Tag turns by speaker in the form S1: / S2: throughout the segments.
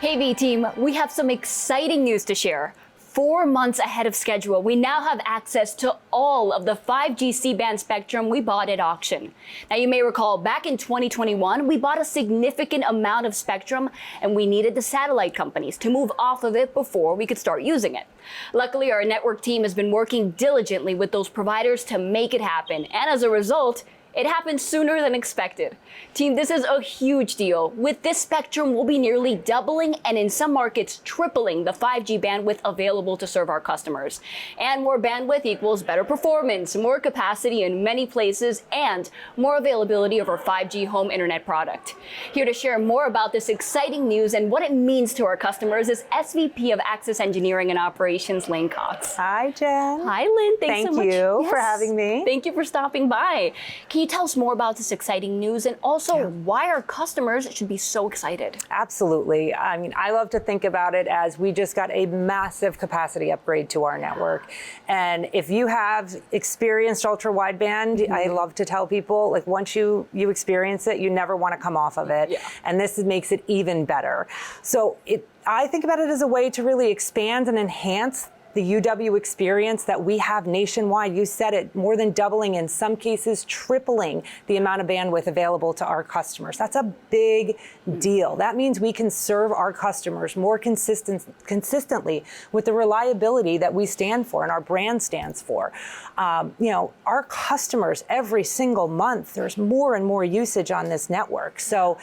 S1: Hey V team, we have some exciting news to share. 4 months ahead of schedule, we now have access to all of the 5G C-band spectrum we bought at auction. Now you may recall back in 2021, we bought a significant amount of spectrum and we needed the satellite companies to move off of it before we could start using it. Luckily, our network team has been working diligently with those providers to make it happen, and as a result, it happened sooner than expected. Team, this is a huge deal. With this spectrum, we'll be nearly doubling and in some markets tripling the 5G bandwidth available to serve our customers. And more bandwidth equals better performance, more capacity in many places, and more availability of our 5G home internet product. Here to share more about this exciting news and what it means to our customers is SVP of Access Engineering and Operations, Lynn Cox.
S2: Hi, Jen.
S1: Hi, Lynn. Thanks so much.
S2: Thank you for having me.
S1: Thank you for stopping by. Can you tell us more about this exciting news and also why our customers should be so excited?
S2: Absolutely. I mean, I love to think about it as we just got a massive capacity upgrade to our network. And if you have experienced ultra wideband, I love to tell people, like, once you experience it, you never want to come off of it. And this makes it even better. So I think about it as a way to really expand and enhance the UW experience that we have nationwide. You said it, more than doubling, in some cases tripling the amount of bandwidth available to our customers. That's a big deal. That means we can serve our customers more consistently with the reliability that we stand for and our brand stands for. Our customers, every single month, there's more and more usage on this network. So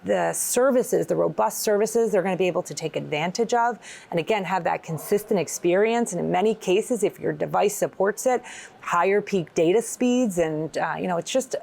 S2: the services, the robust services, they're going to be able to take advantage of, and again, have that consistent experience. And in many cases, if your device supports it, higher peak data speeds, and it's just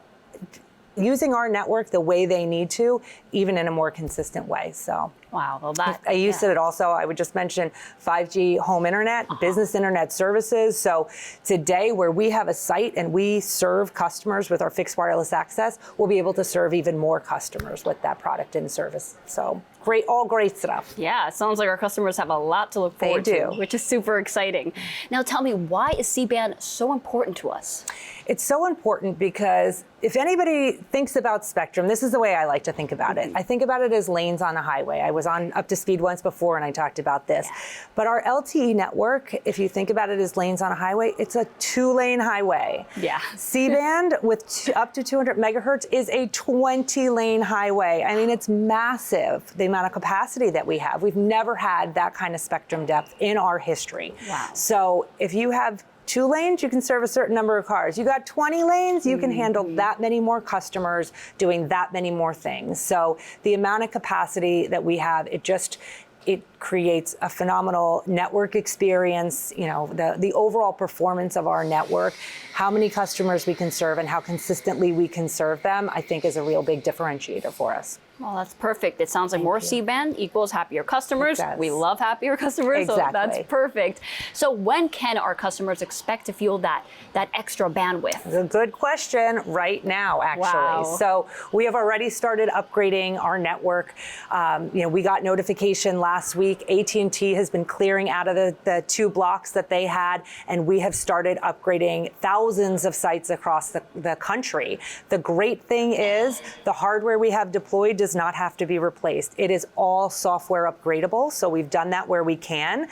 S2: using our network the way they need to, even in a more consistent way. So.
S1: Wow, well
S2: you said it also, I would just mention 5G home internet, business internet services. So today, where we have a site and we serve customers with our fixed wireless access, we'll be able to serve even more customers with that product and service. So great, all great stuff.
S1: Yeah, it sounds like our customers have a lot to look forward to, which is super exciting. Now tell me, why is C-band so important to us?
S2: It's so important because if anybody thinks about spectrum, this is the way I like to think about it. I think about it as lanes on a highway. I was on Up to Speed once before and I talked about this. But our LTE network, if you think about it as lanes on a highway, it's a 2-lane highway. C-band with up to 200 megahertz is a 20-lane highway. I mean, it's massive, the amount of capacity that we have. We've never had that kind of spectrum depth in our history. So if you have 2 lanes, you can serve a certain number of cars. You got 20 lanes, you can handle that many more customers doing that many more things. So the amount of capacity that we have, it creates a phenomenal network experience. The overall performance of our network, how many customers we can serve and how consistently we can serve them, I think is a real big differentiator for us.
S1: Well, that's perfect. It sounds like more C-band equals happier customers. We love happier customers, so that's perfect. So when can our customers expect to feel that extra bandwidth?
S2: That's a good question. Right now, actually. So we have already started upgrading our network. We got notification last week. AT&T has been clearing out of the 2 blocks that they had, and we have started upgrading thousands of sites across the country. The great thing is the hardware we have deployed does not have to be replaced. It is all software upgradable, so we've done that where we can.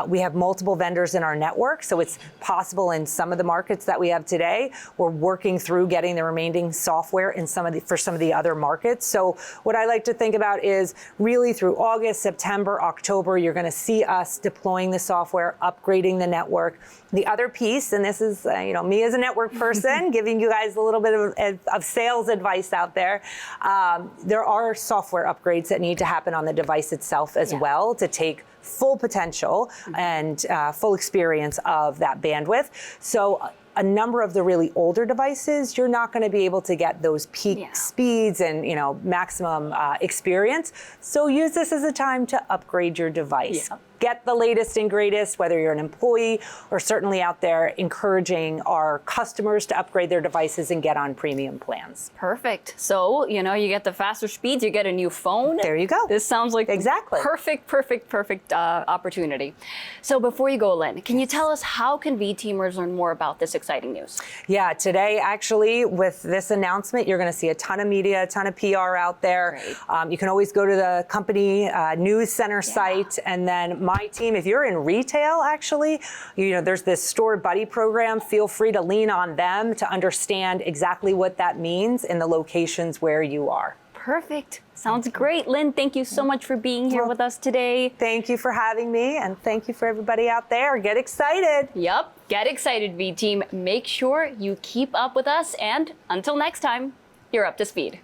S2: We have multiple vendors in our network, so it's possible in some of the markets that we have today. We're working through getting the remaining software in for some of the other markets. So what I like to think about is really through August, September, October, you're going to see us deploying the software, upgrading the network. The other piece, and this is me as a network person, giving you guys a little bit of sales advice out there. There are software upgrades that need to happen on the device itself as well to take full potential and full experience of that bandwidth. So a number of the really older devices, you're not going to be able to get those peak speeds and maximum experience. So use this as a time to upgrade your device. get the latest and greatest, whether you're an employee or certainly out there encouraging our customers to upgrade their devices and get on premium plans.
S1: Perfect. So, you get the faster speeds, you get a new phone.
S2: There you go.
S1: This sounds like
S2: exactly
S1: perfect opportunity. So before you go, Lynn, can you tell us how can V-Teamers learn more about this exciting news?
S2: Yeah, today actually with this announcement, you're going to see a ton of media, a ton of PR out there. You can always go to the company news center site, and then my team, if you're in retail actually, there's this Store Buddy program. Feel free to lean on them to understand exactly what that means in the locations where you are.
S1: Perfect. Sounds great. Lynn, thank you so much for being here with us today.
S2: Thank you for having me, and thank you for everybody out there. Get excited.
S1: Yep. Get excited, V-Team. Make sure you keep up with us, and until next time, you're up to speed.